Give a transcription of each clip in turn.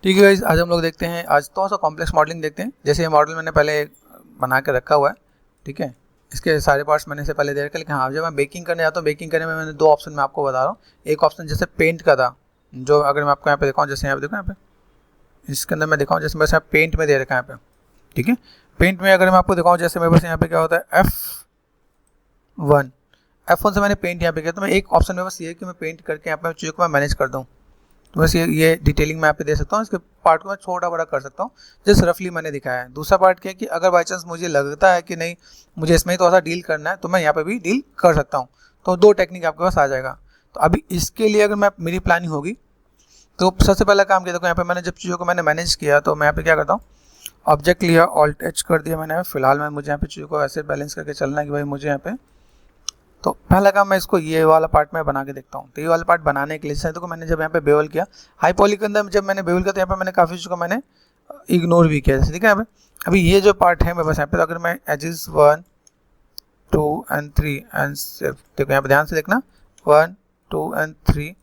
ठीक है गाइस, आज हम लोग देखते हैं, आज थोड़ा सा कॉम्प्लेक्स मॉडलिंग देखते हैं। जैसे ये मॉडल मैंने पहले बना के रखा हुआ है, ठीक है। इसके सारे पार्ट्स मैंने से पहले दे रखे, लेकिन हाँ जब मैं बेकिंग करने जाता हूँ, बेकिंग करने में मैंने दो ऑप्शन मैं आपको बता रहा हूँ। एक ऑप्शन जैसे पेंट का था, जो अगर मैं आपको यहाँ पे दिखाऊँ, जैसे यहाँ पे देखो, यहाँ पे इसके अंदर मैं दिखाऊँ, जैसे मेरे साथ पेंट में दे रखा है यहाँ पे, ठीक है। पेंट में अगर मैं आपको दिखाऊँ, जैसे मेरे पास यहाँ पे क्या होता है F1 से मैंने पेंट यहाँ पे किया, तो मैं एक ऑप्शन में बस ये है कि मैं पेंट करके यहाँ पे चीज़ों को मैं मैनेज कर दूँ। तो बस ये डिटेलिंग मैं यहाँ पे दे सकता हूँ, इसके पार्ट को मैं छोटा बड़ा कर सकता हूँ, जैसे रफली मैंने दिखाया है। दूसरा पार्ट क्या है कि अगर बाई चांस मुझे लगता है कि नहीं मुझे इसमें ही थोड़ा सा डील करना है, तो मैं यहाँ पे भी डील कर सकता हूँ। तो दो टेक्निक आपके पास आ जाएगा। तो अभी इसके लिए अगर मैं मेरी प्लानिंग होगी, तो सबसे पहला काम किया, देखो यहाँ पे मैंने जब चीज़ों को मैंने मैनेज किया, तो मैं यहाँ पे क्या करता हूँ, ऑब्जेक्ट लिया, ऑल्ट एच कर दिया मैंने। फिलहाल मैं मुझे यहाँ पे चीज़ों को ऐसे बैलेंस करके चलना है कि भाई मुझे यहाँ पे, तो पहला काम मैं इसको ये वाला पार्ट में बना के देखता हूँ। तो ये वाला पार्ट बनाने के लिए जैसे देखो मैंने जब यहाँ पे बेवल किया, हाई पॉली के अंदर जब मैंने बेवल किया, तो यहाँ पे मैंने काफ़ी चीज़ों को मैंने इग्नोर भी किया, जैसे ठीक है। यहाँ पे अभी ये जो पार्ट है मेरे पास यहाँ पे, तो अगर मैं एजेस 1 2 and 3 एंड शिफ्ट, देखो यहाँ पे ध्यान से देखना, 1 2 and 3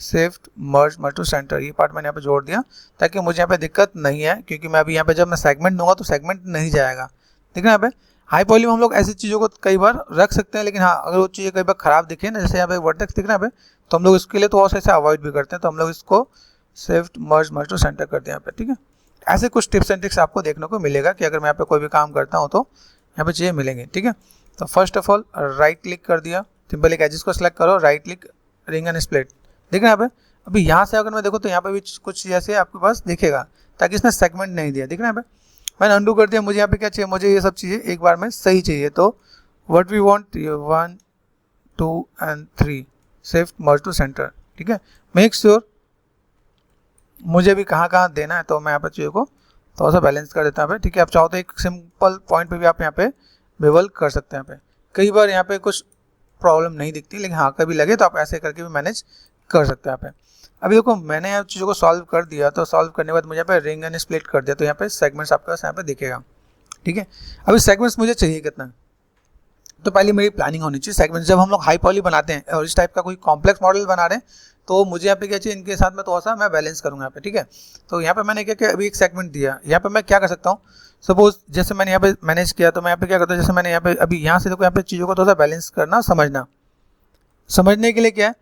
shift merge to center, ये पार्ट मैंने यहाँ पे जोड़ दिया ताकि मुझे यहाँ पे दिक्कत नहीं है, क्योंकि मैं अभी यहाँ पे जब मैं सेगमेंट दूंगा तो सेगमेंट नहीं जाएगा, ठीक है। यहाँ पे हाई पॉली में हम लोग ऐसी चीज़ों को कई बार रख सकते हैं, लेकिन हाँ अगर वो चीज़ें कई बार खराब दिखे ना, जैसे यहाँ पे वर्टेक्स दिख रहा है यहाँ पे, तो हम लोग इसके लिए थोड़ा सा इसे अवॉइड भी करते हैं। तो हम लोग इसको शिफ्ट मर्ज टू सेंटर करते हैं यहाँ पे, ठीक है। ऐसे कुछ टिप्स एंड ट्रिक्स आपको देखने को मिलेगा कि अगर मैं यहाँ पे कोई भी काम करता हूँ तो यहाँ पे चीज़ें मिलेंगी, ठीक है। तो first of all right click कर दिया, सिंपल एक एजेस को सिलेक्ट करो, right click, ring and split, देख रहे हैं यहाँ पे। अभी यहाँ से अगर मैं देखो तो यहाँ पे भी कुछ जैसे आपके पास दिखेगा, ताकि इसने सेगमेंट नहीं दिया, दिख रहे हैं यहाँ पे। मैंने अंडू कर दिया, मुझे यहाँ पे क्या चाहिए, मुझे ये सब चीज़ें एक बार में सही चाहिए। तो what we want, 1 2 and 3 shift merge to center, ठीक है। मेक श्योर मुझे भी कहाँ कहाँ देना है, तो मैं यहाँ पे चीज़ों को थोड़ा सा बैलेंस कर देता हूँ, ठीक है। आप चाहो तो एक सिंपल पॉइंट पे भी आप यहाँ पे बेवल कर सकते हैं। यहाँ पे कई बार यहाँ पे कुछ प्रॉब्लम नहीं दिखती, लेकिन हाँ कभी लगे तो आप ऐसे करके भी मैनेज कर सकते हैं यहाँ पे। अभी देखो मैंने यहाँ चीज़ों को सॉल्व कर दिया, तो सॉल्व करने के बाद मुझे यहाँ पे रिंग एंड स्प्लिट कर दिया, तो यहाँ पे सेगमेंट्स आपके पास यहाँ पे दिखेगा, ठीक है। अभी सेगमेंट्स मुझे चाहिए कितना, तो पहले मेरी प्लानिंग होनी चाहिए सेगमेंट्स। जब हम लोग हाई पॉली बनाते हैं और इस टाइप का कोई कॉम्प्लेक्स मॉडल बना रहे हैं, तो मुझे यहाँ पे क्या चाहिए, इनके साथ में थोड़ा सा मैं बैलेंस करूँगा यहाँ पे, ठीक है। तो यहाँ पे मैंने क्या किया, अभी एक सेगमेंट दिया, यहाँ पे मैं क्या कर सकता हूँ, सपोज जैसे मैंने यहाँ पे मैनेज किया, तो मैं यहाँ पे क्या करता हूँ, जैसे मैंने यहाँ पे अभी यहाँ से देखो यहाँ पे चीज़ों को थोड़ा सा बैलेंस करना, समझने के लिए क्या है,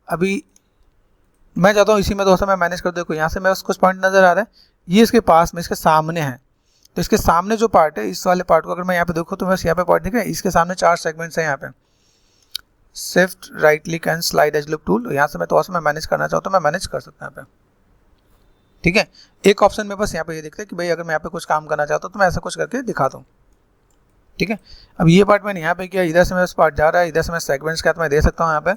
अभी मैं चाहता हूँ इसी में थोड़ा सा मैं मैनेज कर दूँ। देखो यहाँ से मेरे कुछ पॉइंट नज़र आ रहा है, ये इसके पास में, इसके सामने है, तो इसके सामने जो पार्ट है, इस वाले पार्ट को अगर मैं यहाँ पे देखूँ, तो बस यहाँ पे पॉइंट दिख रहा है, इसके सामने 4 सेगमेंट्स हैं यहाँ पे। Shift right click and slide as loop tool, यहाँ से मैं थोड़ा सा मैं मैनेज करना चाहूँ तो मैं मैनेज कर सकता हूँ यहाँ पे, ठीक है। एक ऑप्शन में बस यहाँ पे ये दिखता है कि भाई अगर मैं यहाँ पे कुछ काम करना चाहता हूँ तो मैं ऐसा कुछ करके दिखाता हूँ, ठीक है। अब ये पार्ट मैंने यहाँ पे किया, इधर से मेरा पार्ट जा रहा है, इधर से मैं सेगमेंट्स का मैं दे सकता हूँ।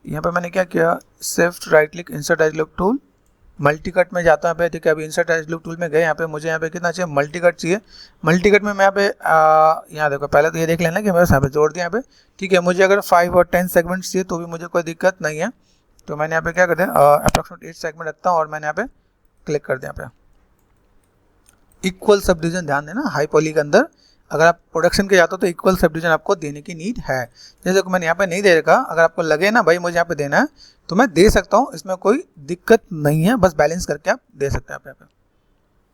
यहाँ पे मैंने क्या किया, shift right click insert as loop tool, multi cut में जाता हूँ यहाँ पे, ठीक है। अभी इंसर्ट एज लूप टूल में गए, यहाँ पे मुझे यहाँ पे कितना चाहिए, मल्टी कट चाहिए। मल्टी कट में मैं यहाँ पे यहाँ देखो, पहले तो ये देख लेना कि मैं यहाँ पे जोड़ दिया यहाँ पे, ठीक है। मुझे अगर 5 और 10 सेगमेंट्स चाहिए तो भी मुझे कोई दिक्कत नहीं है, तो मैंने यहाँ पे क्या कर दिया, अप्रॉक्सीमेट 8 सेगमेंट रखता हूँ और मैंने यहाँ पे क्लिक कर दिया। यहाँ पे इक्वल सब डिवीजन ध्यान देना, हाई पॉली के अंदर अगर आप प्रोडक्शन के जाते हो तो इक्वल सब डिवीजन आपको देने की नीड है। जैसे कि मैंने यहाँ पे नहीं दे रखा, अगर आपको लगे ना भाई मुझे यहाँ पे देना है तो मैं दे सकता हूँ, इसमें कोई दिक्कत नहीं है, बस बैलेंस करके आप दे सकते हैं यहाँ पे,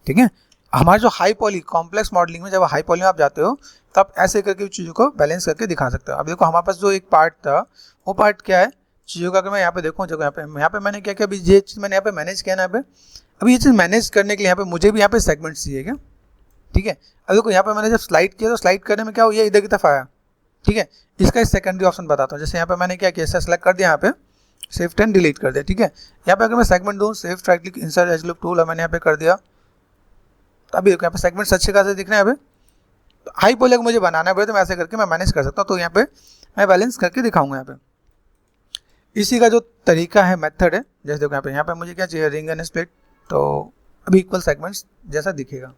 ठीक है। हमारे जो हाई पॉली कॉम्प्लेक्स मॉडलिंग में जब हाई पॉली में आप जाते हो तो आप ऐसे करके चीज़ों को बैलेंस करके दिखा सकते हो। अब देखो हमारे पास जो एक पार्ट था, वो पार्ट क्या है चीज़ों का, अगर मैं यहाँ पे देखूँ, जगह यहाँ पे मैंने क्या किया, अभी ये चीज़ मैंने यहाँ पे मैनेज किया ना, यहाँ पे अभी ये चीज़ मैनेज करने के लिए यहाँ पे मुझे भी यहाँ पे सेगमेंट्स चाहिए क्या, ठीक है। अब देखो यहाँ पे मैंने जब स्लाइड किया तो स्लाइड करने में क्या हो, ये इधर की तरफ आया, ठीक है। इसका एक सेकेंडरी ऑप्शन बताता हूँ, जैसे यहाँ पे मैंने क्या किया, सेलेक्ट कर दिया, यहाँ पे शिफ्ट एंड डिलीट कर दिया, ठीक है। यहाँ पे अगर मैं सेगमेंट दूँ, shift right click insert as loop tool, मैंने यहाँ पे कर दिया, तो अभी देखो यहाँ पे सेगमेंट्स अच्छे खासे दिख रहे हैं। यहाँ पे हाई पॉली को मुझे बनाना है तो मैं ऐसे करके मैं मैनेज कर सकता हूँ, तो यहाँ पे मैं बैलेंस करके दिखाऊंगा। यहाँ पे इसी का जो तरीका है, मेथड है, जैसे देखो यहाँ पे मुझे क्या चाहिए, रिंग एंड स्प्लिट, तो अभी इक्वल सेगमेंट्स जैसा दिखेगा,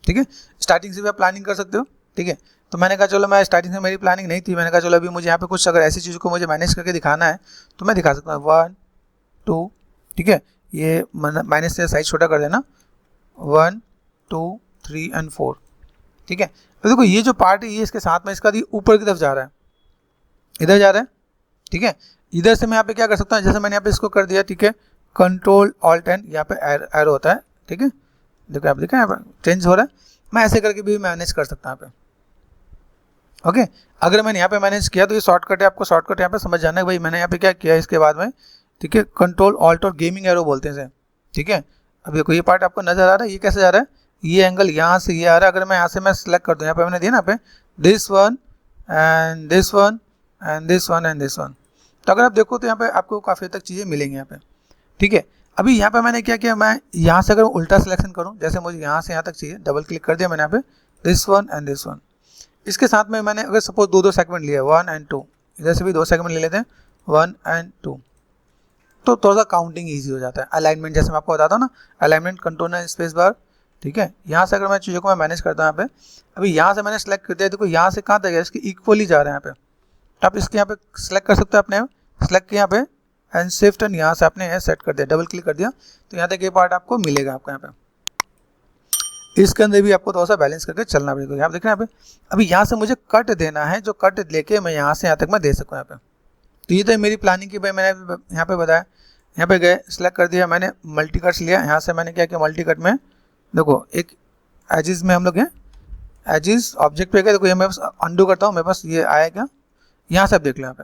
ठीक है। स्टार्टिंग से भी आप प्लानिंग कर सकते हो, ठीक है। तो मैंने कहा चलो, मैं स्टार्टिंग से मेरी प्लानिंग नहीं थी, मैंने कहा चलो अभी मुझे यहाँ पे कुछ अगर ऐसी चीज़ को मुझे मैनेज करके दिखाना है तो मैं दिखा सकता हूँ। 1 2, ठीक है, ये माइनस से साइज छोटा कर देना, 1 2 3 and 4, ठीक है। तो देखो ये जो पार्ट है ये इसके साथ में इसका ऊपर की तरफ जा रहा है, इधर जा रहा है, ठीक है। इधर से मैं यहाँ पे क्या कर सकता हूँ, जैसे मैंने यहाँ पे इसको कर दिया, ठीक है, कंट्रोल ऑल्ट एंड यहाँ पे एरो होता है, ठीक है, देखो आप देखें यहाँ पे चेंज हो रहा है। मैं ऐसे करके भी मैनेज कर सकता हूँ यहाँ पे। ओके, अगर मैंने यहाँ पे मैनेज किया तो ये शॉर्टकट है, आपको शॉर्टकट यहाँ पे समझ जाना है भाई मैंने यहाँ पे क्या किया इसके बाद में। ठीक है, कंट्रोल ऑल्ट और गेमिंग एरो बोलते हैं इसे। ठीक है, अब देखो ये पार्ट आपको नजर आ रहा है, ये कैसे जा रहा है, ये एंगल यहाँ से ये आ रहा है। अगर मैं यहाँ से मैं सिलेक्ट कर दूँ, यहाँ पे मैंने दिया ना यहाँ पे this one and this one and this one and this one, तो अगर आप देखो तो यहाँ पे आपको काफ़ी तक चीज़ें मिलेंगी यहाँ पे। ठीक है, अभी यहाँ पे मैंने क्या किया, मैं यहाँ से अगर उल्टा सिलेक्शन करूँ, जैसे मुझे यहाँ से यहाँ तक चाहिए, डबल क्लिक कर दिया मैंने यहाँ पे this one and this one. इसके साथ में मैंने अगर सपोज दो सेगमेंट लिया 1 एंड 2, इधर से भी 2 सेगमेंट ले लेते हैं 1 एंड 2, तो थोड़ा सा काउंटिंग ईजी हो जाता है। अलाइनमेंट जैसे मैं आपको बताता हूँ ना, अलाइनमेंट कंट्रोल स्पेस बार। ठीक है, यहाँ से अगर मैं चीज़ों को मैं मैनेज करता हूँ यहाँ पे, अभी यहाँ से मैंने सेलेक्ट कर दिया, देखो यहाँ से कहाँ तक है, इसके इक्वली जा रहे हैं यहाँ पे, तो आप इसके यहाँ पे सेलेक्ट कर सकते हो अपने, सेलेक्ट किया यहाँ पे एंड शिफ्ट एंड यहाँ से आपने सेट कर दिया, डबल क्लिक कर दिया, तो यहाँ तक ये पार्ट आपको मिलेगा आपको यहाँ पे। इसके अंदर भी आपको थोड़ा सा बैलेंस करके चलना पड़ेगा। यहाँ पे देख रहे हैं यहाँ पे, अभी यहाँ से मुझे कट देना है, जो कट लेके मैं यहाँ से यहाँ तक मैं दे सकूँ यहाँ पे। तो ये तो मेरी प्लानिंग की भाई मैंने यहाँ पे बताया। यहाँ पे गए, सिलेक्ट कर दिया मैंने, मल्टी कट्स लिया, यहाँ से मैंने क्या किया मल्टी कट में, देखो एक एजिस में हम लोग हैं, एजिस ऑब्जेक्ट पे गए, देखो ये मैं बस अंडू करता हूँ, मेरे पास ये आएगा, यहाँ से आप देख लो यहाँ पे।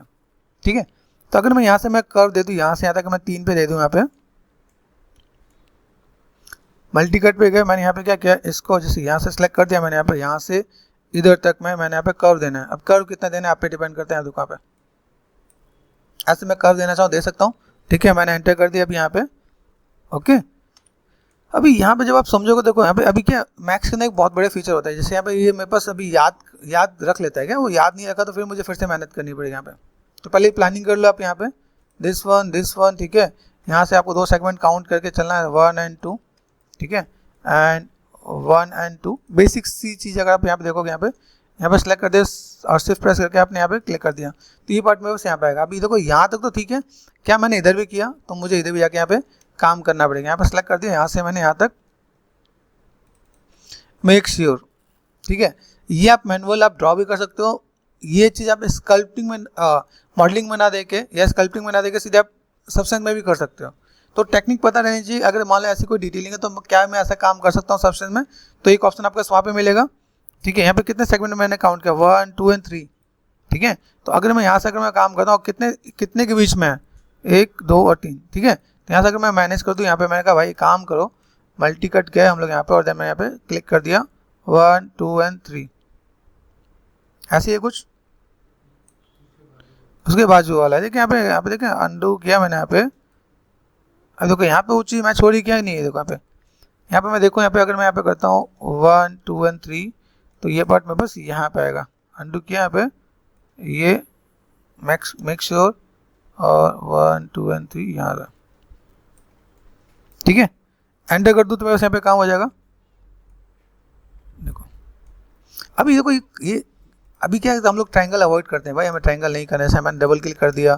ठीक है, तो अगर मैं यहाँ से मैं कर्व दे दूँ, यहाँ से यहाँ तक मैं 3 पे दे दूँ, यहाँ पे मल्टी कट पे गए, मैंने यहाँ पे क्या किया, इसको जैसे यहाँ से सिलेक्ट कर दिया मैंने, यहाँ पे यहाँ से इधर तक मैंने यहाँ पे कर्व देना है। अब कर्व कितना देना है आप पे डिपेंड करता है, दुकान पे ऐसे मैं कर्व देना चाहूँ दे सकता हूँ। ठीक है, मैंने एंटर कर दिया अभी यहाँ पे। ओके, अभी यहाँ पे जब आप समझोगे, देखो यहाँ पे अभी क्या मैक्स का एक बहुत बड़े फीचर होता है, जैसे यहाँ पे ये मेरे पास अभी याद रख लेता है क्या, वो याद नहीं रखा तो फिर मुझे फिर से मेहनत करनी पड़ेगी यहाँ पे। तो पहले प्लानिंग कर लो आप यहाँ पे दिस वन। ठीक है, यहाँ से आपको 2 सेगमेंट काउंट करके चलना है 1 एंड 2। ठीक है, एंड 1 एंड 2 बेसिक सी चीज़ अगर आप यहाँ पे देखोगे, यहाँ पे सेलेक्ट कर दिया और शिफ्ट प्रेस करके आपने यहाँ पे क्लिक कर दिया, तो ये पार्ट में बस यहाँ पे आएगा। अभी देखो यहाँ तक तो ठीक है, क्या मैंने इधर भी किया तो मुझे इधर भी जाके यहाँ पे काम करना पड़ेगा। यहाँ पे सेलेक्ट कर दिया, यहाँ से मैंने यहाँ तक मेक श्योर। ठीक है, ये आप मैनुअल आप ड्रॉ भी कर सकते हो, ये चीज़ आप स्कल्पटिंग में मॉडलिंग में ना देके या स्कल्पटिंग में ना देके सीधे आप सबसेंस में भी कर सकते हो। तो टेक्निक पता रहनी चाहिए, अगर मान लो ऐसी कोई डिटेलिंग है तो क्या मैं ऐसा काम कर सकता हूँ सबसेंस में, तो एक ऑप्शन आपको वहाँ पे मिलेगा। ठीक है, यहाँ पे कितने सेगमेंट मैंने काउंट किया 1 2 एंड 3। ठीक है, तो अगर मैं यहाँ से अगर मैं काम करता हूँ कितने के बीच में है 1 2 और 3। ठीक है, तो यहाँ से अगर मैं मैनेज कर दूँ, यहाँ पे मैंने कहा भाई काम करो, मल्टी कट गए हम लोग यहाँ पे और मैं यहाँ पे क्लिक कर दिया 1 2 एंड 3, ऐसे ही कुछ। उसके बाजू वाला है देखिए, यहाँ पे देखें अंडू किया मैंने यहाँ पे। अब देखो यहाँ पे वो चीज़ मैं छोड़ी क्या नहीं है, देखो यहाँ पे मैं देखूँ, यहाँ पे अगर मैं यहाँ पे करता हूँ 1 2 एंड 3, तो ये पार्ट में बस यहाँ पे आएगा, अंडू किया यहाँ पे, ये मेक श्योर और 1 2 एंड 3 यहाँ आ। ठीक है, एंटर कर दूँ तो मेरे पास यहाँ पे काम हो जाएगा। देखो अभी देखो ये अभी क्या है, हम लोग ट्रायंगल अवॉइड करते हैं भाई, हमें ट्रायंगल नहीं करना है। मैंने डबल क्लिक कर दिया,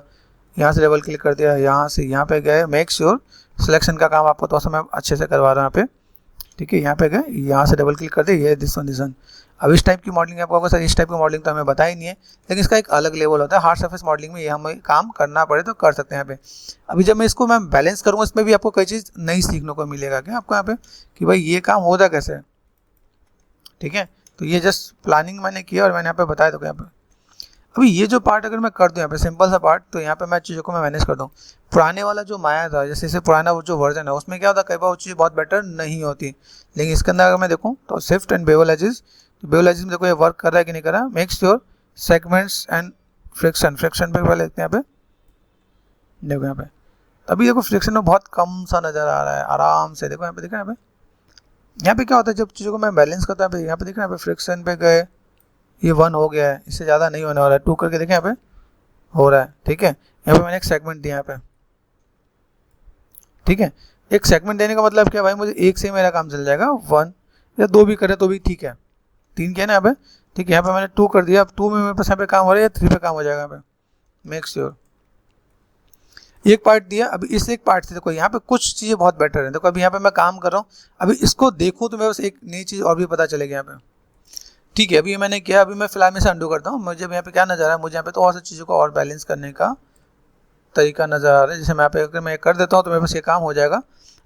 यहाँ से डबल क्लिक कर दिया, यहाँ से यहाँ पे गए, मेक श्योर सिलेक्शन का काम आपको तो मैं अच्छे से करवा रहा हूँ यहाँ पे। ठीक है, यहाँ पे गए, यहाँ से डबल क्लिक कर दिया, ये दिस वन। अब इस टाइप की मॉडलिंग आपको सर इस टाइप की मॉडलिंग तो हमें बताया ही नहीं है, लेकिन इसका एक अलग लेवल होता है। हार्ड सरफेस मॉडलिंग में ये हमें काम करना पड़े तो कर सकते हैं यहाँ पे। अभी जब मैं इसको मैं बैलेंस करूँगा, इसमें भी आपको कई चीज़ नई सीखने को मिलेगा क्या आपको यहाँ पे, कि भाई ये काम होता कैसे है। ठीक है, तो ये जस्ट प्लानिंग मैंने किया और मैंने यहाँ पे बताया। तो यहाँ पे अभी ये जो पार्ट अगर मैं कर दूँ यहाँ पे सिंपल सा पार्ट, तो यहाँ पे मैं चीज़ों को मैं मैनेज कर दूँ। पुराने वाला जो माया था, जैसे इसे पुराना वो जो वर्जन है उसमें क्या होता है, कई बार वो चीज़ बहुत बेटर नहीं होती, लेकिन इसके अंदर अगर मैं देखूँ तो शिफ्ट एंड बेवल एजेस, तो बेवल एजेस में देखो ये वर्क कर रहा है कि नहीं कर रहा। Make sure segments and friction पे पहले देखते हैं यहाँ पे, देखो यहाँ पे अभी देखो फ्रिक्शन में बहुत कम सा नज़र आ रहा है आराम से। देखो यहाँ पे, देखो यहाँ पे क्या होता है जब चीज़ों को मैं बैलेंस करता हूँ, यहाँ पे देखो यहाँ पे फ्रिक्शन पे गए, ये 1 हो गया है, इससे ज़्यादा नहीं होने वाला है। 2 करके देखें यहाँ पे हो रहा है। ठीक है, यहाँ पे मैंने एक सेगमेंट दिया यहाँ पे। ठीक है, एक सेगमेंट देने का मतलब क्या भाई, मुझे एक से मेरा काम चल जाएगा, 1 या 2 भी करे तो भी ठीक है, 3 किया ना यहाँ पे। ठीक है, यहाँ पे मैंने 2 कर दिया, अब 2 में मेरे पास यहाँ पे काम हो रहा है या 3 पे काम हो जाएगा यहाँ पे। मेक श्योर एक पार्ट दिया, अभी इस एक पार्ट से देखो यहाँ पे कुछ चीज़ें बहुत बेटर है। देखो अभी यहाँ पे मैं काम कर रहा हूँ, अभी इसको देखूँ तो मेरे पास एक नई चीज़ और भी पता चलेगी यहाँ पे। ठीक है, अभी मैंने किया, अभी मैं फिलहाल में से अंडू करता हूँ। मुझे यहाँ पे क्या नज़र आ रहा है, मुझे यहाँ पे तो और सी चीज़ों को और बैलेंस करने का तरीका नज़र आ रहा है। जैसे मैं यहाँ पे अगर मैं कर देता हूँ तो मेरे पास ये काम हो जाएगा।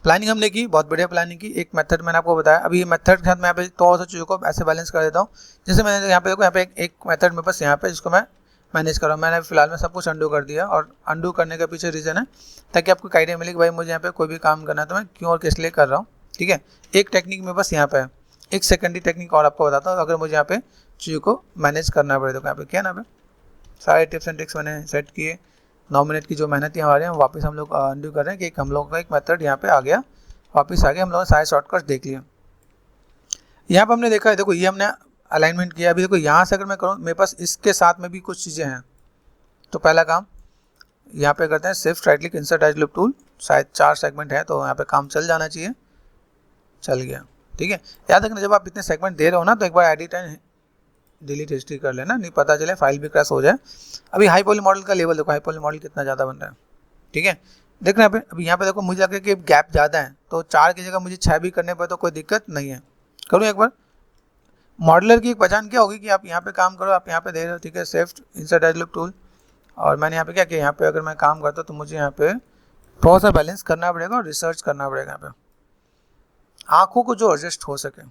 प्लानिंग हमने की, बहुत बढ़िया प्लानिंग की, एक मेथड मैंने आपको बताया। अभी ये मेथड के साथ मैं यहाँ पे थोड़ा सा चीज़ों को ऐसे बैलेंस कर देता हूँ। जैसे मैंने यहाँ पे देखो, यहाँ पे एक मेथड मेरे पास यहाँ पे जिसको मैं मैनेज कर रहा हूँ। मैंने फिलहाल में सब कुछ अंडू कर दिया, और अंडू करने के पीछे रीज़न है ताकि आपको एक आइडिया मिले कि भाई मुझे यहाँ पे कोई भी काम करना है तो मैं क्यों और किस लिए कर रहा हूँ। ठीक है, एक टेक्निक मेरे पास यहाँ पे है, एक सेकेंडरी टेक्निक और आपको बताता हूँ। अगर मुझे यहाँ पे चीज़ों को मैनेज करना पड़े तो यहाँ पे क्या ना, सारे टिप्स एंड ट्रिक्स मैंने सेट किए। 9 मिनट की जो मेहनत हमारे हैं वापस हम लोग अंडू कर रहे हैं कि हम लोगों का एक मेथड यहाँ पे आ गया, वापस आ गया, हम लोगों ने सारे शॉर्टकट्स देख लिए। यहाँ पे हमने देखा है, देखो ये हमने अलाइनमेंट किया। अभी देखो यहाँ से अगर मैं करूँ, मेरे पास इसके साथ में भी कुछ चीज़ें हैं। तो पहला काम यहाँ पे करते हैं, shift right click insert as loop tool. शायद 4 सेगमेंट है तो यहाँ पे काम चल जाना चाहिए, चल गया। ठीक है, याद रखना जब आप इतने सेगमेंट दे रहे हो ना तो एक बार एडिट एंड डिलीट हिस्ट्री कर लेना, नहीं पता चले फाइल भी क्रैश हो जाए। अभी हाई पॉली मॉडल का लेवल देखो, हाई पॉली मॉडल कितना ज़्यादा बन रहा है। ठीक है, देखना यहाँ पे, अभी यहाँ पे देखो मुझे लगा कि गैप ज़्यादा है तो 4 की जगह मुझे 6 भी करने पर तो कोई दिक्कत नहीं है। करूँ एक बार। मॉडलर की एक पहचान क्या होगी कि आप यहाँ पे काम करो, आप यहाँ पे दे रहे हो। ठीक है, shift insert as loop tool, और मैंने यहाँ पे क्या किया, यहाँ पे अगर मैं काम करता हूँ तो मुझे यहाँ पे थोड़ा सा बैलेंस करना पड़ेगा और रिसर्च करना पड़ेगा यहाँ पे, आँखों को जो एडजस्ट हो सके।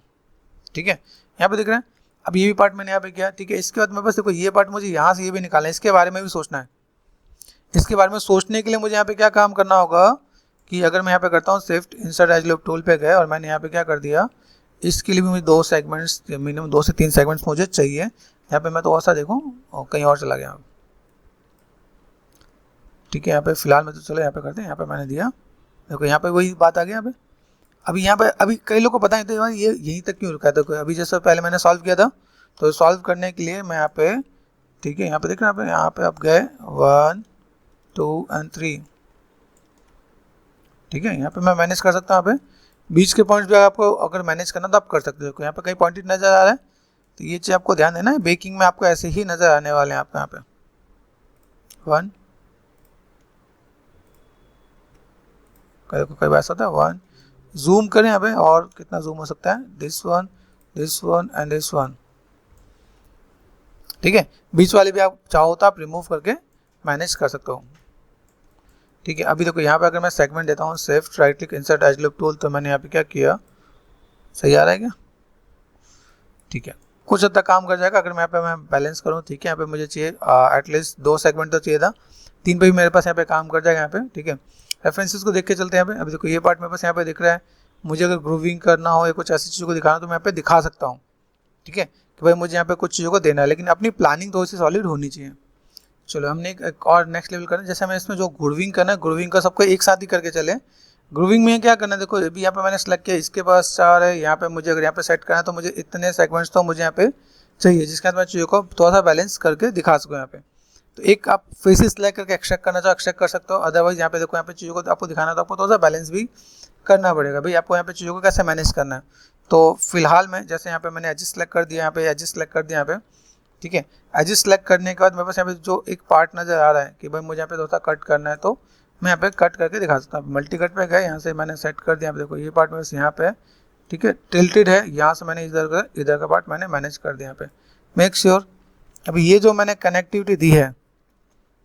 ठीक है, यहाँ पे दिख रहा है। अब ये भी पार्ट मैंने यहाँ पे किया। ठीक है, इसके बाद मेरे पास देखो ये पार्ट मुझे यहाँ से ये भी निकालना है, इसके बारे में भी सोचना है। इसके बारे में सोचने के लिए मुझे यहाँ पे क्या काम करना होगा कि अगर मैं यहाँ पे करता हूँ shift insert as loop tool पे गए और मैंने यहाँ पे क्या कर दिया, इसके लिए भी मुझे 2 सेगमेंट्स, मिनिमम 2 से 3 सेगमेंट्स मुझे चाहिए। यहाँ पे मैं तो ऐसा देखूँ और कहीं और चला गया। ठीक है, यहाँ पे फिलहाल में तो चलो यहाँ पे करते हैं, यहाँ पे मैंने दिया, देखो यहाँ पे वही बात आ गई। यहाँ पे अभी यहाँ पे अभी कई लोग को पता नहीं था ये यहीं तक क्यों रुका है। तो अभी जैसे पहले मैंने सॉल्व किया था, तो सॉल्व करने के लिए मैं यहाँ पे, ठीक है, यहाँ पे देखना, यहाँ पे आप गए 1 2 और 3। ठीक है, यहाँ पे मैं मैनेज कर सकता हूँ। यहाँ पे बीच के पॉइंट्स भी आपको अगर मैनेज करना तो आप कर सकते हो। यहाँ पे कई पॉइंट नज़र आ रहा है तो ये चीज़ आपको ध्यान देना है। बेकिंग में आपको ऐसे ही नज़र आने वाले हैं आपको। यहाँ पे 1, कई बार ऐसा होता है 1, जूम करें यहाँ पे, और कितना जूम हो सकता है, this one and this one. ठीक है, बीच वाले भी आप चाहो तो आप रिमूव करके मैनेज कर सकते हो। ठीक है, अभी देखो यहाँ पे अगर मैं सेगमेंट देता हूँ shift right click insert as loop tool, तो मैंने यहाँ पे क्या किया, सही आ रहा है क्या? ठीक है, कुछ हद तक काम कर जाएगा अगर मैं यहाँ पे मैं बैलेंस करूँ। ठीक है, यहाँ पे मुझे चाहिए एटलीस्ट 2 सेगमेंट तो चाहिए था, 3 पे भी मेरे पास यहाँ पे काम कर जाएगा यहाँ पे। ठीक है, रेफरेंसेस को देख के चलते हैं यहाँ पे। अभी देखो ये पार्ट मेरे पास यहाँ पे दिख रहा है, मुझे अगर ग्रूविंग करना हो या कुछ ऐसी चीज़ों को दिखाना तो मैं यहाँ पे दिखा सकता हूँ। ठीक है, कि भाई मुझे यहाँ पे कुछ चीज़ों को देना है, लेकिन अपनी प्लानिंग थोड़ी सी सॉलिड होनी चाहिए। चलो हमने एक और नेक्स्ट लेवल करना है, जैसे हमें इसमें जो ग्रूविंग करना है, ग्रूविंग का सबको एक साथ ही करके चले। ग्रूविंग में क्या करना है, देखो अभी यहाँ पे मैंने सेलेक्ट किया, इसके पास 4 है, यहाँ पे मुझे अगर यहाँ पे सेट करना है तो मुझे इतने सेगमेंट्स तो मुझे यहाँ पे चाहिए, जिसके बाद मैं चीज़ों को थोड़ा सा बैलेंस करके दिखा सकूँ यहाँ पे। तो एक आप फेसेस सेलेक्ट करके एक्सट्रैक्ट करना चाहो एक्सट्रैक्ट कर सकते हो, अदरवाइज यहाँ पे देखो, यहाँ पे चीज़ों को आपको दिखाना तो आपको थोड़ा सा बैलेंस भी करना पड़ेगा। भाई आपको यहाँ पे चीज़ों को कैसे मैनेज करना है। तो फिलहाल में जैसे यहाँ पे मैंने एजेस सेलेक्ट कर दिया, यहाँ पे एजेस सेलेक्ट कर दिया यहाँ पे। ठीक है, एजेस सेलेक्ट करने के बाद मेरे पास यहाँ पे जो एक पार्ट नज़र आ रहा है कि भाई मुझे यहाँ पे थोड़ा सा कट करना है, तो मैं यहाँ पे कट करके दिखा सकता हूँ। मल्टी कट पे गए, यहाँ से मैंने सेट कर दिया। देखो ये पार्ट मेरे यहाँ पे है, ठीक है, टिल्टेड है, यहाँ से मैंने इधर का पार्ट मैंने मैनेज कर दिया यहाँ पे। मेक श्योर अभी ये जो मैंने कनेक्टिविटी दी है,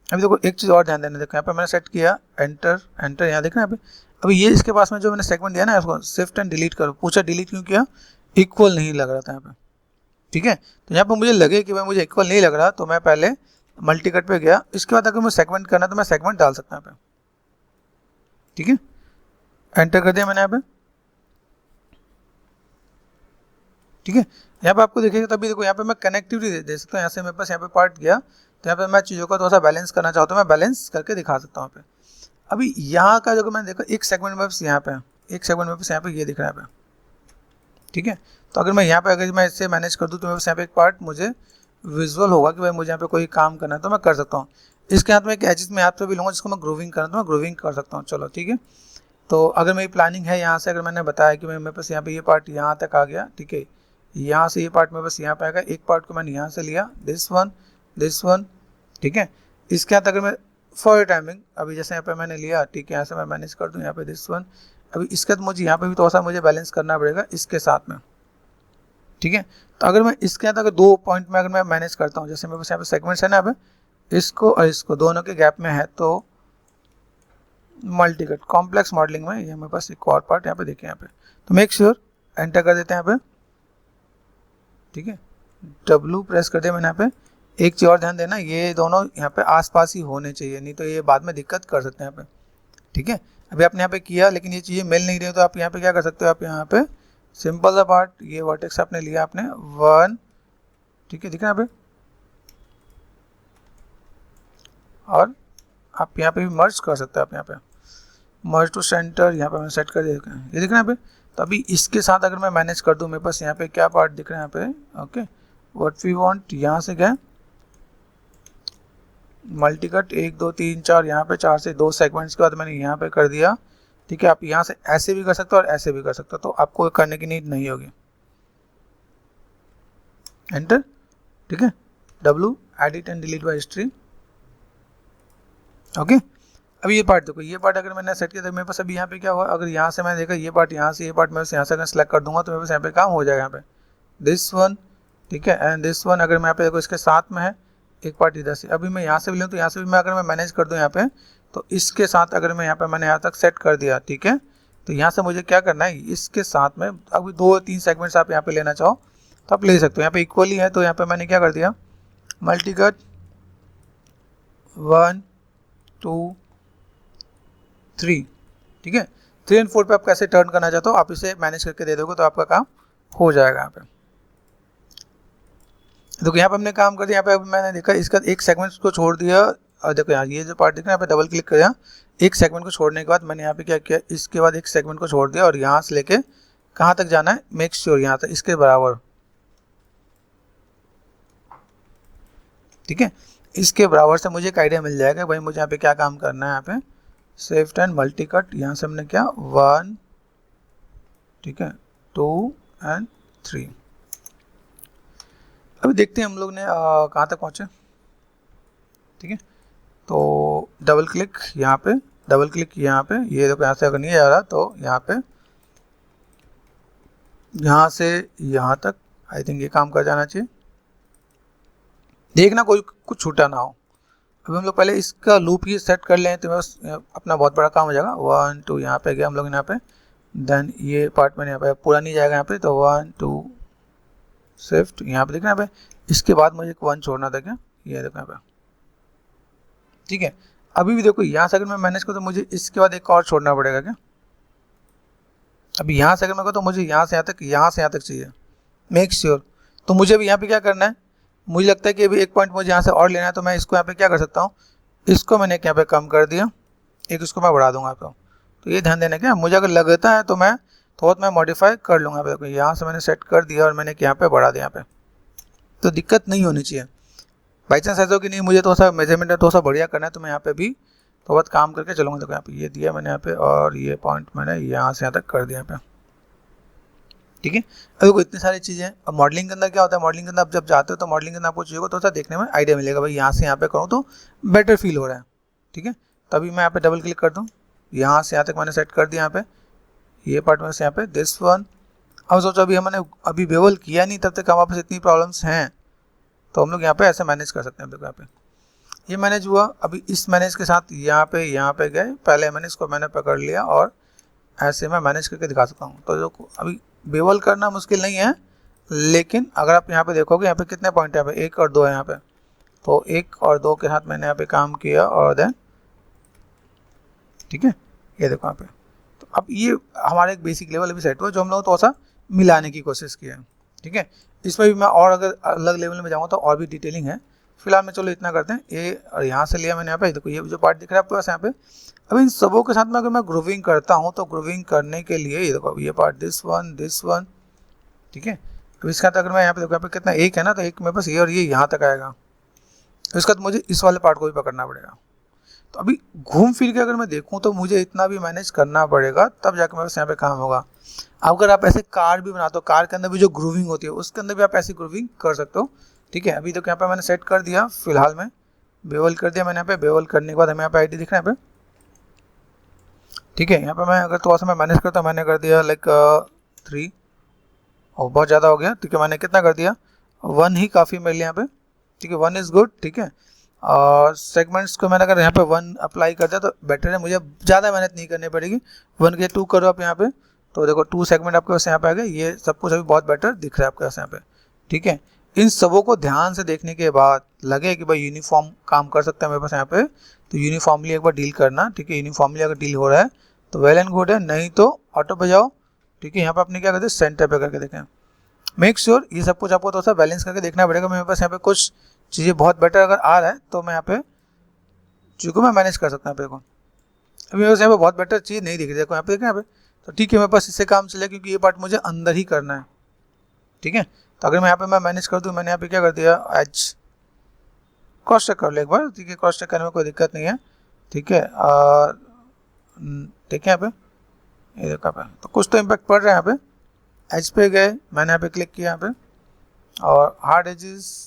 अभी देखो एक चीज़ और ध्यान देना, देखो यहाँ पे मैंने सेट किया एंटर, यहाँ देखना यहाँ पे। अभी ये इसके पास में जो मैंने सेगमेंट दिया ना, इसको शिफ्ट एंड डिलीट करो। पूछा डिलीट क्यों किया, इक्वल नहीं लग रहा था यहाँ पे। ठीक है, तो यहाँ पे मुझे लगे कि भाई मुझे इक्वल नहीं लग रहा, तो मैं पहले मल्टी कट पे गया। इसके बाद अगर मुझे सेगमेंट करना तो मैं सेगमेंट डाल सकता हूँ यहाँ पे। ठीक है, एंटर कर दिया मैंने यहाँ पे। ठीक है, यहाँ पे आपको देखिएगा तभी देखो यहाँ पे मैं कनेक्टिविटी दे सकता हूँ। यहाँ से मेरे पास यहाँ पे पार्ट गया, तो यहाँ पे मैं चीज़ों को थोड़ा सा बैलेंस करना चाहता हूँ, मैं बैलेंस करके दिखा सकता हूँ यहाँ पे। अभी यहाँ का जो मैंने देखा, एक सेगमेंट में बस यहाँ पे, एक सेगमेंट में बस यहाँ पे ये दिख रहा है यहाँ पे। ठीक है, तो अगर मैं यहाँ पे अगर मैं इससे मैनेज कर दूँ तो मेरे पास यहाँ पे एक पार्ट मुझे विजुअल होगा कि भाई मुझे यहाँ पे कोई काम करना है तो मैं कर सकता हूँ। इसके हाथ में एक एजेस में हाथ पे भी लूँगा जिसको मैं ग्रूविंग करना तो मैं ग्रूविंग कर सकता हूँ। चलो ठीक है, तो अगर मेरी प्लानिंग है यहाँ से, अगर मैंने बताया कि मेरे पास यहाँ पे ये पार्ट यहाँ तक आ गया, ठीक है, यहाँ से ये पार्ट मेरे पास यहाँ पे आएगा, एक पार्ट को मैंने यहाँ से लिया, दिस वन। ठीक है, इसके हाथ अगर मैं फॉर टाइमिंग अभी जैसे यहाँ पे मैंने लिया, ठीक है, यहाँ से मैं मैनेज कर दूँ यहाँ पे दिस वन। अभी इसके बाद मुझे यहाँ पे भी थोड़ा सा मुझे बैलेंस करना पड़ेगा इसके साथ में। ठीक है, तो अगर मैं इसके अंदर अगर 2 पॉइंट में अगर मैं मैनेज करता हूँ, जैसे मेरे पास यहाँ पे सेगमेंट्स है ना, अब इसको और इसको दोनों के गैप में है, तो मल्टी कट कॉम्प्लेक्स मॉडलिंग में ये मेरे पास एक और पार्ट यहाँ पे देखें यहाँ पे, तो मेक श्योर एंटर कर देते हैं यहाँ पे, ठीक है, W प्रेस कर दिया मैंने यहाँ पे। एक चीज़ और ध्यान देना, ये दोनों यहाँ पे आसपास ही होने चाहिए, नहीं तो ये बाद में दिक्कत कर सकते हैं यहाँ पे, ठीक है। अभी आपने यहाँ पे किया लेकिन ये चीज़ें मिल नहीं रही, तो आप यहाँ पे क्या कर सकते हो, आप यहाँ पे सिंपल सा पार्ट, ये वर्टेक्स आपने लिया आपने 1, ठीक है, दिख रहा है यहाँ पे, और आप यहाँ पे भी मर्ज कर सकते हो, आप यहाँ पे मर्ज टू सेंटर यहाँ पे मैंने सेट कर दिया, ये दिख रहा है यहाँ पे। तो अभी इसके साथ अगर मैं मैनेज कर दूँ, मेरे पास यहाँ पे क्या पार्ट दिख रहा है यहाँ पे, ओके, व्हाट वी वांट, यहाँ से क्या मल्टी कट 1 2 3 4, यहाँ पे 4 से 2 सेगमेंट्स के बाद मैंने यहाँ पे कर दिया, ठीक है। आप यहाँ से ऐसे भी कर सकते हो और ऐसे भी कर सकते हो, तो आपको करने की नीड नहीं होगी। एंटर, ठीक है, W edit and delete by history, okay. अभी ये पार्ट देखो, ये पार्ट अगर मैंने सेट किया तो मेरे पास अभी यहाँ पे क्या हुआ, अगर यहाँ से मैंने देखा ये पार्ट यहाँ से, ये पार्ट मैं यहाँ से अगर सेलेक्ट कर दूंगा तो मेरे पास यहाँ पे काम हो जाएगा, यहाँ पे दिस वन, ठीक है, एंड दिस वन अगर मैं यहाँ पे देखो इसके साथ में है एक पार्ट इधर से, अभी मैं यहाँ से भी लूँ तो यहाँ से भी मैं अगर मैं मैनेज कर दूँ यहाँ पे, तो इसके साथ अगर मैं यहाँ पे मैंने यहाँ तक सेट कर दिया, ठीक है, तो यहाँ से मुझे क्या करना है, इसके साथ में अभी 2-3 सेगमेंट्स आप यहाँ पे लेना चाहो तो आप ले सकते हो, यहाँ पे इक्वली है, तो यहाँ पे मैंने क्या कर दिया, मल्टी कट 1 2 3, ठीक है, 3 एंड 4 पे आप कैसे टर्न करना चाहते हो आप इसे मैनेज करके दे दोगे तो आपका काम हो जाएगा। यहाँ पे देखो यहाँ पे हमने काम कर दिया, यहाँ पे मैंने देखा इसका एक सेगमेंट को छोड़ दिया, और देखो यहाँ ये जो पार्ट दिख रहा है यहाँ पे डबल क्लिक किया, एक सेगमेंट को छोड़ने के बाद मैंने यहाँ पे क्या किया, इसके बाद एक सेगमेंट को छोड़ दिया और यहाँ से लेके कहाँ तक जाना है, मेक श्योर यहाँ तक इसके बराबर, ठीक है, इसके बराबर से मुझे एक आइडिया मिल जाएगा भाई मुझे यहाँ पे क्या काम करना है। यहाँ पे शिफ्ट एंड मल्टी कट, यहाँ से हमने क्या 1, ठीक है, 2 एंड 3। अभी देखते हैं हम लोग ने कहाँ तक पहुँचे, ठीक है, तो डबल क्लिक यहाँ पे, डबल क्लिक यहाँ पे, ये देखो यहाँ से अगर नहीं आ रहा तो यहाँ पे, यहाँ से यहाँ तक आई थिंक ये काम कर जाना चाहिए, देखना कोई कुछ छूटा ना हो। अभी हम लोग पहले इसका लूप ही सेट कर लें तो बस अपना बहुत बड़ा काम हो जाएगा। 1 2 यहाँ पे गया हम लोग यहाँ पे, देन ये पार्ट मैंने यहाँ पे पूरा नहीं जाएगा यहाँ पे, तो 1 2 शिफ्ट यहाँ पे देखना यहाँ पे, इसके बाद मुझे 1 छोड़ना था क्या, ये देखो यहाँ पे, ठीक है। अभी भी देखो यहाँ से अगर मैं मैनेज करूँ तो मुझे इसके बाद एक और छोड़ना पड़ेगा क्या, अभी यहाँ से अगर मैं कहूँ तो मुझे यहाँ से यहाँ तक, यहाँ से यहाँ तक चाहिए, मेक श्योर। तो मुझे अभी यहाँ पे क्या करना है, मुझे लगता है कि अभी एक पॉइंट मुझे यहाँ से और लेना है, तो मैं इसको यहाँ पे क्या कर सकता हूँ, इसको मैंने यहाँ पे कम कर दिया, एक इसको मैं बढ़ा दूंगा आपको। तो ये ध्यान देना क्या, मुझे अगर लगता है तो मैं थोड़ा मैं मॉडिफाई कर लूँगा। देखो यहाँ से मैंने सेट कर दिया और मैंने यहाँ पे बढ़ा दिया, यहाँ पे तो दिक्कत नहीं होनी चाहिए। बाई चांस ऐसा हो कि नहीं मुझे थोड़ा सा मेजरमेंट थोड़ा सा बढ़िया करना है तो मैं यहाँ पे भी तो बहुत काम करके चलूँगा। देखो यहाँ पे ये दिया मैंने यहाँ पे, और ये पॉइंट मैंने यहाँ से यहाँ तक कर दिया यहाँ पे, ठीक है। अब देखो इतनी सारी चीज़ें हैं। अब मॉडलिंग के अंदर क्या होता है, मॉडलिंग के अंदर आप जब जाते हो तो मॉडलिंग के अंदर आपको चीज़ों को थोड़ा सा देखने में आइडिया मिलेगा, भाई यहाँ से यहाँ पे करूँ तो बेटर फील हो रहा है, ठीक है। तभी मैं यहाँ पे डबल क्लिक कर दूँ, यहाँ से यहाँ तक मैंने सेट कर दिया, यहाँ पे ये पार्ट में से यहाँ पे दिस वन। अब सोचो अभी हमने अभी बेवल किया नहीं, तब तक हमारे पास इतनी प्रॉब्लम्स हैं, तो हम लोग यहाँ पे ऐसे मैनेज कर सकते हैं। देखो यहाँ पे ये मैनेज हुआ। अभी इस मैनेज के साथ यहाँ पे गए, पहले मैंने इसको मैंने पकड़ लिया और ऐसे मैं मैनेज करके दिखा सकता हूँ। तो जो अभी बेवल करना मुश्किल नहीं है, लेकिन अगर आप यहाँ पे देखोगे यहाँ पे कितने पॉइंट है, यहाँ पे 1 और 2 है यहाँ पे, तो 1 और 2 के साथ मैंने यहाँ पे काम किया और देन ठीक है ये देखो यहाँ पे। तो अब ये हमारा एक बेसिक लेवल अभी सेट हुआ, जो हम लोग थोड़ा सा मिलाने की कोशिश किया है, ठीक है। इसमें भी मैं और अगर अलग लेवल में जाऊँगा तो और भी डिटेलिंग है, फिलहाल में चलो इतना करते हैं। ये और यहाँ से लिया मैंने यहाँ पे, देखो ये जो पार्ट दिख रहा है आपके पास यहाँ पे। अब इन सबों के साथ में अगर मैं ग्रूविंग करता हूँ तो ग्रूविंग करने के लिए ये देखो ये पार्ट दिस वन, ठीक है। अब इसके साथ अगर मैं यहाँ पे देखो यहाँ पे कितना 1 है ना, तो 1 मेरे पास ये और ये यहाँ तक आएगा। इसके बाद मुझे इस वाले पार्ट को भी पकड़ना पड़ेगा। तो अभी घूम फिर के अगर मैं देखूँ तो मुझे इतना भी मैनेज करना पड़ेगा, तब जाकर मेरे पास यहाँ पे काम होगा। अगर आप ऐसे कार भी बनाते हो, कार के अंदर भी जो ग्रूविंग होती है उसके अंदर भी आप ऐसी ग्रूविंग कर सकते हो, ठीक है। अभी तो यहाँ पे मैंने सेट कर दिया, फिलहाल में बेवल कर दिया मैंने यहाँ पे। बेवल करने के बाद हमें यहाँ पे आईडी दिख रहा है यहाँ पे, ठीक है। यहाँ पे मैं अगर थोड़ा सा मैं मैनेज करता हूँ, मैंने कर दिया लाइक 3 और बहुत ज़्यादा हो गया, ठीक है। मैंने कितना कर दिया 1 ही काफ़ी मेरे लिए यहाँ पे, ठीक है। 1 इज़ गुड, ठीक है। और सेगमेंट्स को मैंने अगर यहाँ पे 1 अप्लाई कर दिया तो बेटर है, मुझे ज़्यादा मेहनत नहीं करनी पड़ेगी। 1 के 2 करो आप यहाँ पे, तो देखो 2 सेगमेंट आपके पास यहाँ पे आ गए। ये सब कुछ अभी बहुत बेटर दिख रहा है आपके पास यहाँ पे, ठीक है। इन सबों को ध्यान से देखने के बाद लगे कि भाई यूनिफॉर्म काम कर सकता है मेरे पास यहाँ पे, तो यूनिफॉर्मली एक बार डील करना, ठीक है। यूनिफॉर्मली अगर डील हो रहा है तो वेल एंड गुड है, नहीं तो ऑटो पे जाओ, ठीक है। यहाँ पे आपने क्या करते हैं, सेंटर पे करके देखें। मेक श्योर ये सब कुछ आपको थोड़ा सा बैलेंस करके देखना पड़ेगा। मेरे पास यहाँ पे कुछ चीज़ें बहुत बेटर अगर आ रहा है तो मैं यहाँ पे चीज़ों को मैं मैनेज कर सकता हूँ। देखो अभी मेरे पास यहाँ पे बहुत बेटर चीज़ नहीं दिख रही, देखो यहाँ पे देखें यहाँ पे, तो ठीक है मेरे पास इससे काम चले, क्योंकि ये पार्ट मुझे अंदर ही करना है, ठीक है। तो अगर मैं यहाँ पे मैं मैनेज कर दूँ, मैंने यहाँ पे क्या कर दिया, एज क्रॉस चेक कर लो एक बार, ठीक है। क्रॉस चेक करने में कोई दिक्कत नहीं है, ठीक है। देखिए यहाँ पे, ये देखो यहाँ पे तो कुछ तो इम्पैक्ट पड़ रहा है। यहाँ पे एज पे गए, मैंने यहाँ पे क्लिक किया यहाँ पे, और हार्ड एजेस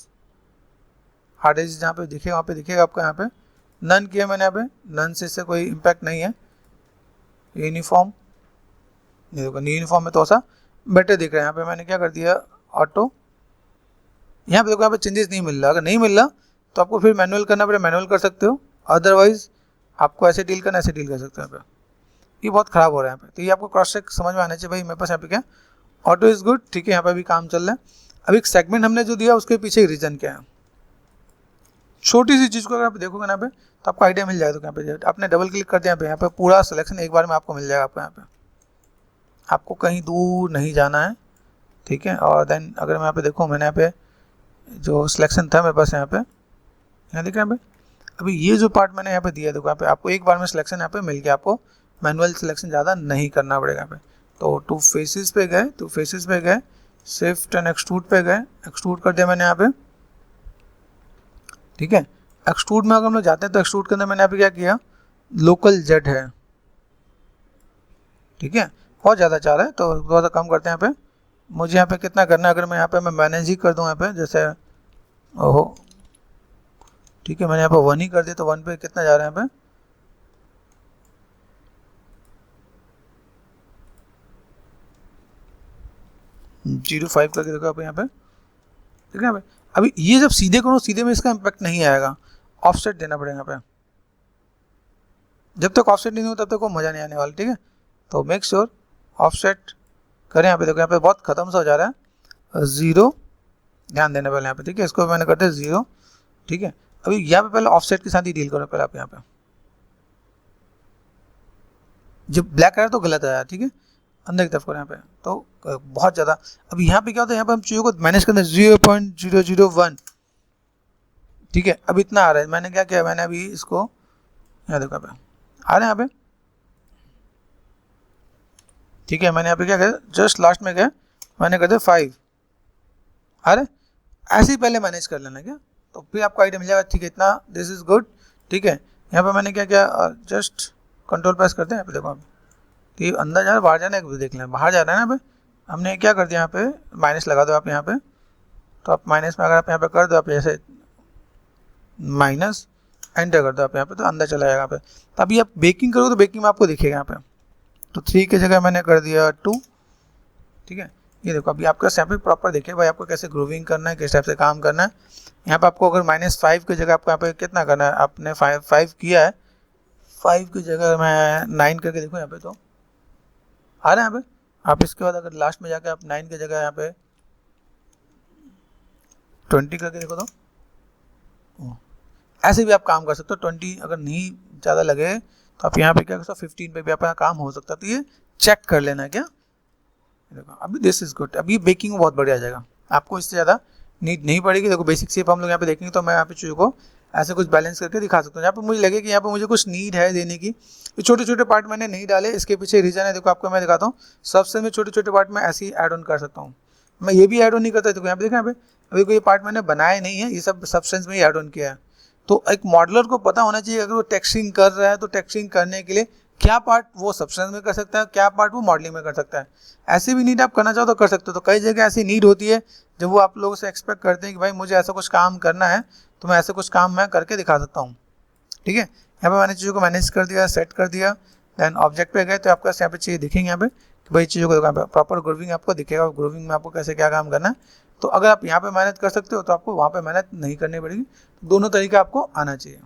जहाँ पे दिखेगा वहाँ पे दिखेगा आपको। यहाँ पे नन किया मैंने, यहाँ पे नन से इससे कोई इम्पैक्ट नहीं है। यूनिफॉर्म, ये देखो यूनिफॉर्म में तो सा बेटर दिख रहा है। यहाँ पे मैंने क्या कर दिया, ऑटो, यहाँ पे देखो यहाँ पे चेंजेस नहीं मिल रहा। अगर नहीं मिल रहा तो आपको फिर मैनुअल करना पड़ेगा, मैनुअल कर सकते हो, अदरवाइज आपको ऐसे डील करना, ऐसे डील कर सकते हो। यहाँ पे ये बहुत ख़राब हो रहा है यहाँ पे, तो ये आपको क्रॉस चेक समझ में आना चाहिए। भाई मेरे पास यहाँ पे क्या, ऑटो इज़ गुड, ठीक है। यहाँ पे भी काम चल रहा है। अब एक सेगमेंट हमने जो दिया उसके पीछे रीज़न क्या है, छोटी सी चीज़ को अगर आप देखोगे यहाँ पे तो आपको आइडिया मिल जाएगा। तो यहाँ पे आपने डबल क्लिक कर दिया, यहाँ पे पूरा सिलेक्शन एक बार में आपको मिल जाएगा। आपको यहाँ पे आपको कहीं दूर नहीं जाना है, ठीक है। और देन अगर मैं यहाँ पे देखूँ, मैंने यहाँ पे जो सिलेक्शन था मेरे पास यहाँ पे, यहाँ देख रहे हैं यहाँ पे, अभी ये जो पार्ट मैंने यहाँ पे दिया, देखो यहाँ पे आपको एक बार में सिलेक्शन यहाँ पे मिल गया, आपको मैनुअल सिलेक्शन ज़्यादा नहीं करना पड़ेगा यहाँ पे। तो टू फेसेस पे गए, शिफ्ट एंड एक्सट्रूड पे गए, एक्सट्रूड कर दिया मैंने यहाँ पे, ठीक है। एक्सट्रूड में अगर हम लोग जाते हैं तो एक्सट्रूड के अंदर मैंने यहाँ पे क्या किया, लोकल जेड है, ठीक है। बहुत ज़्यादा चाह रहा है तो थोड़ा सा कम करते हैं यहाँ पे। मुझे यहाँ पे कितना करना है, अगर मैं यहाँ पे मैं मैनेज ही कर दूँ यहाँ पे, जैसे ओहो, ठीक है, मैंने यहाँ पे 1 ही कर दिया, तो 1 पे कितना जा रहा है यहाँ पे, जीरो 5 करके देखो आप यहाँ पे, ठीक है। यहाँ पे अभी ये जब सीधे करो, सीधे में इसका इम्पैक्ट नहीं आएगा, ऑफसेट देना पड़ेगा यहाँ पे। जब तक ऑफसेट नहीं हो तब तक वो मज़ा नहीं आने वाला, ठीक है। तो मेक श्योर ऑफसेट करें। यहाँ पे देखो यहाँ पे बहुत ख़त्म सा हो जा रहा है, 0 ध्यान देना पहले यहाँ पे, ठीक है। इसको मैंने करते 0, ठीक है। अभी यहाँ पे पहले ऑफसेट के साथ ही डील करो पहले आप। यहाँ पे जब ब्लैक आया तो गलत आया, ठीक है, अंदर की तरफ करो यहाँ पे, तो बहुत ज़्यादा। अब यहाँ पे क्या होता है, यहाँ पे हम चीज़ों को मैनेज करते हैं 0.001, ठीक है। अब इतना आ रहा है, मैंने क्या किया, मैंने अभी इसको यहाँ देखो यहाँ पे आ रहा है यहाँ पे, ठीक है। मैंने यहाँ पे क्या किया, जस्ट लास्ट में गया, मैंने कर दिया 5, अरे ऐसे ही पहले मैनेज कर लेना क्या, तो फिर आपको आइडिया मिल जाएगा, ठीक है, इतना, दिस इज़ गुड, ठीक है। यहाँ पे मैंने क्या किया, जस्ट कंट्रोल प्रेस करते हैं यहाँ पे, देखो आप, तो ये अंदर जा रहा है, बाहर जाना है, देख लें बाहर जा रहा है ना। यहाँ पे हमने क्या कर दिया, यहाँ पे माइनस लगा दो आप यहाँ पे, तो आप माइनस में अगर आप यहाँ पे कर दो, आप जैसे माइनस एंटर कर दो आप यहाँ पे, तो अंदर चला जाएगा यहाँ पे। तो अभी आप बेकिंग करोगे तो बेकिंग में आपको दिखेगा यहाँ पे, तो 3 की जगह मैंने कर दिया 2, ठीक है। ये देखो अभी आपका यहाँ पे प्रॉपर देखिए भाई, आपको कैसे ग्रूविंग करना है, किस टाइप से काम करना है। यहाँ पे आपको अगर -5 की जगह आपको यहाँ पे कितना करना है, आपने 5 किया है, 5 की जगह मैं 9 करके देखो यहाँ पे, तो आ रहा है यहाँ पे। आप इसके बाद अगर लास्ट में जाके आप 9 की जगह यहाँ पे 20 करके देखो, तो ऐसे भी आप काम कर सकते हो। 20 अगर नहीं ज़्यादा लगे तो आप यहाँ पे क्या कर सकते हो, 15 पे भी आपका काम हो सकता है। तो ये चेक कर लेना है क्या, देखो अभी दिस इज गुड। अभी बेकिंग बहुत बढ़िया आ जाएगा, आपको इससे ज़्यादा नीड नहीं पड़ेगी। देखो बेसिक शेप हम लोग यहाँ पे देखेंगे, तो मैं यहाँ पे चीज़ों को ऐसे कुछ बैलेंस करके दिखा सकता हूँ। यहाँ पे मुझे लगे कि यहाँ पे मुझे कुछ नीड है देने की, ये छोटे छोटे पार्ट मैंने नहीं डाले, इसके पीछे रीज़न है। देखो आपको मैं दिखाता हूँ, सबसे मैं छोटे छोटे पार्ट में ऐसे ही ऐड ऑन कर सकता हूँ। मैं ये भी ऐड ऑन नहीं करता, देखो यहाँ पे देखा, यहाँ पे अभी कोई पार्ट मैंने बनाया नहीं है, ये सब सब्सटेंस में ही ऐड ऑन किया है। तो एक मॉडलर को पता होना चाहिए, अगर वो टेक्सचरिंग कर रहा है तो टेक्सचरिंग करने के लिए क्या पार्ट वो सब्सटेंस में कर सकता है, क्या पार्ट वो मॉडलिंग में कर सकता है। ऐसी भी नीड आप करना चाहो तो कर सकते हो। तो कई जगह ऐसी नीड होती है जब वो आप लोगों से एक्सपेक्ट करते हैं कि भाई मुझे ऐसा कुछ काम करना है, तो मैं ऐसे कुछ काम मैं करके दिखा सकता हूँ, ठीक है। यहाँ पे मैंने चीज़ों को मैनेज कर दिया, सेट कर दिया, देन ऑब्जेक्ट पे गए, तो आपका यहाँ पे चीज़ें दिखेंगे यहाँ पे कि भाई चीज़ों को प्रॉपर ग्रूविंग आपको दिखेगा, ग्रूविंग में आपको कैसे क्या काम करना है। तो अगर आप यहाँ पे मेहनत कर सकते हो तो आपको वहाँ पे मेहनत नहीं करनी पड़ेगी। दोनों तरीके आपको आना चाहिए।